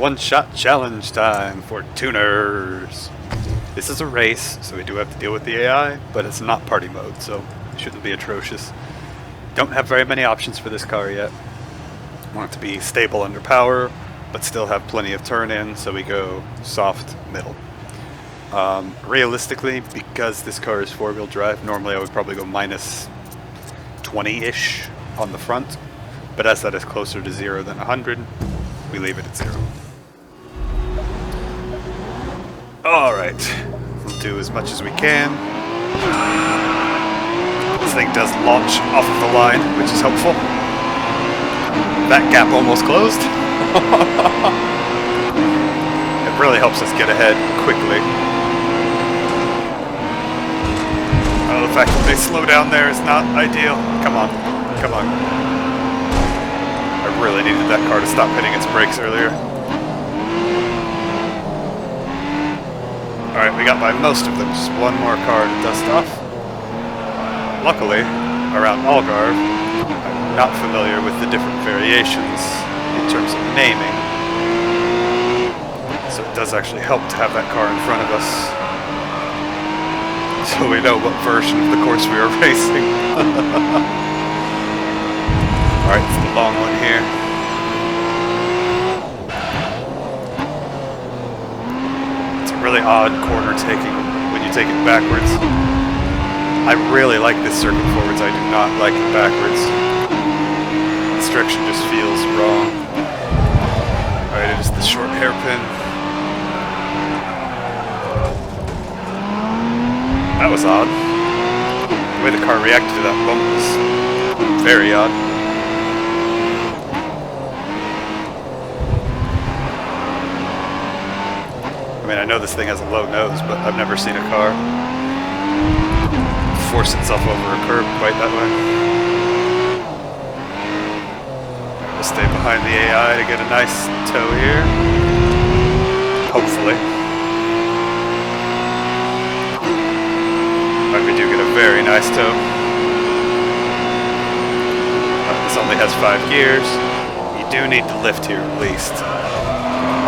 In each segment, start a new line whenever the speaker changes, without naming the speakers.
One-shot challenge time for tuners. This is a race, so we do have to deal with the AI, but it's not party mode, so it shouldn't be atrocious. Don't have very many options for this car yet. Want it to be stable under power, but still have plenty of turn-in, so we go soft middle. Realistically, because this car is four-wheel drive, normally I would probably go minus 20-ish on the front, but as that is closer to 0 than 100, we leave it at 0. Alright, we'll do as much as we can. This thing does launch off of the line, which is helpful. That gap almost closed. It really helps us get ahead quickly. Oh, the fact that they slow down there is not ideal. Come on, come on. I really needed that car to stop hitting its brakes earlier. Alright, we got by most of them. Just one more car to dust off. Luckily, around Algarve, I'm not familiar with the different variations in terms of naming. So it does actually help to have that car in front of us, so we know what version of the course we are racing. Alright, it's the long one here. It's a really odd corner taking when you take it backwards. I really like this circuit forwards, I do not like it backwards. Instruction just feels wrong. Alright, it is the short hairpin. That was odd. The way the car reacted to that bump was very odd. I mean, I know this thing has a low nose, but I've never seen a car force itself over a curb quite that way. We'll stay behind the AI to get a nice tow here. Hopefully. But we do get a very nice tow. This only has 5 gears. You do need to lift here at least.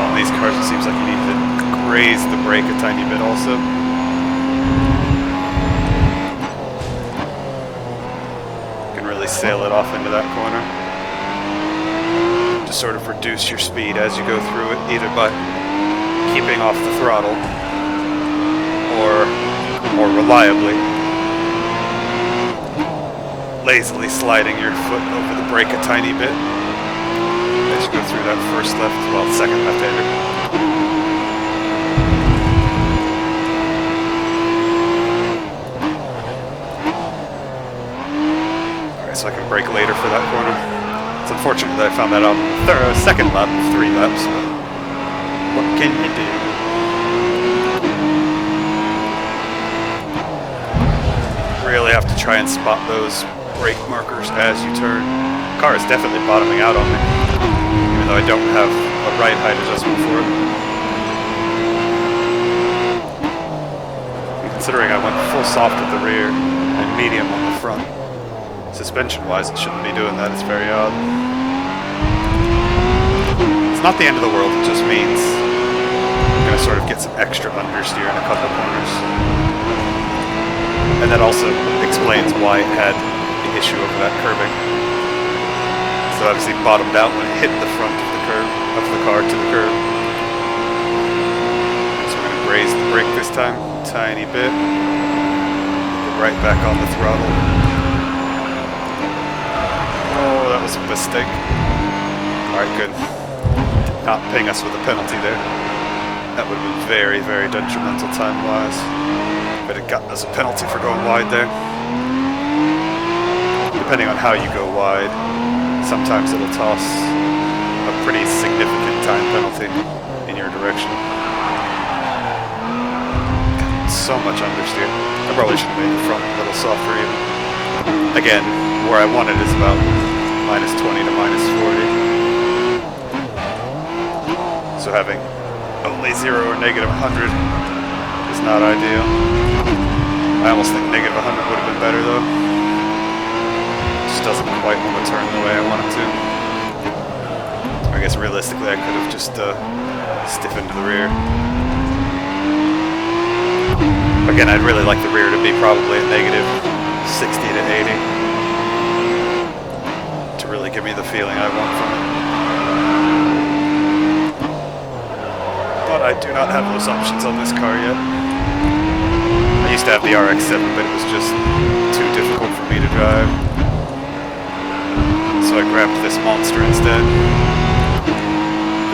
On these cars it seems like you need to raise the brake a tiny bit also. You can really sail it off into that corner. Just sort of reduce your speed as you go through it, either by keeping off the throttle or more reliably lazily sliding your foot over the brake a tiny bit as you go through that first left, well, second left-hander. Alright, so I can brake later for that corner. It's unfortunate that I found that on the second lap of 3 laps, but what can you do? Really have to try and spot those brake markers as you turn. The car is definitely bottoming out on me, even though I don't have a right height adjustment for it. Considering I went full soft at the rear and medium on the front, suspension-wise it shouldn't be doing that. It's very odd. It's not the end of the world, it just means I'm going to sort of get some extra understeer in a couple corners. And that also explains why it had the issue of that curbing. So obviously bottomed out when it hit the front of the curb, of the car to the curb. So we're going to raise the brake this time, a tiny bit. Get right back on the throttle. Oh, that was a mistake. Alright, good. Did not ping us with a penalty there. That would have been very, very detrimental time-wise. But it got us a penalty for going wide there. Depending on how you go wide, sometimes it'll toss a pretty significant time penalty in your direction. So much understeer. I probably should have made the front a little softer even. Again, where I want it is about minus 20 to minus 40. So having only 0 or negative 100 is not ideal. I almost think negative 100 would have been better though. It just doesn't quite want to turn the way I want it to. I guess realistically I could have just stiffened to the rear. Again, I'd really like the rear to be probably a negative 60 to 80 to really give me the feeling I want from it. But I do not have those options on this car yet. I used to have the RX-7, but it was just too difficult for me to drive. So I grabbed this monster instead. I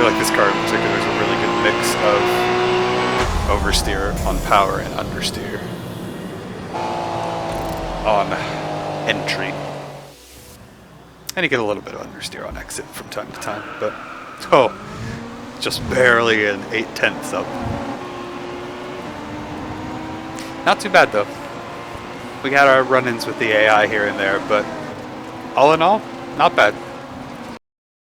feel like this car in particular is a really good mix of oversteer on power and understeer on entry. And you get a little bit of understeer on exit from time to time, but just barely an 8/10 up. Not too bad though. We had our run-ins with the AI here and there, but all in all, not bad.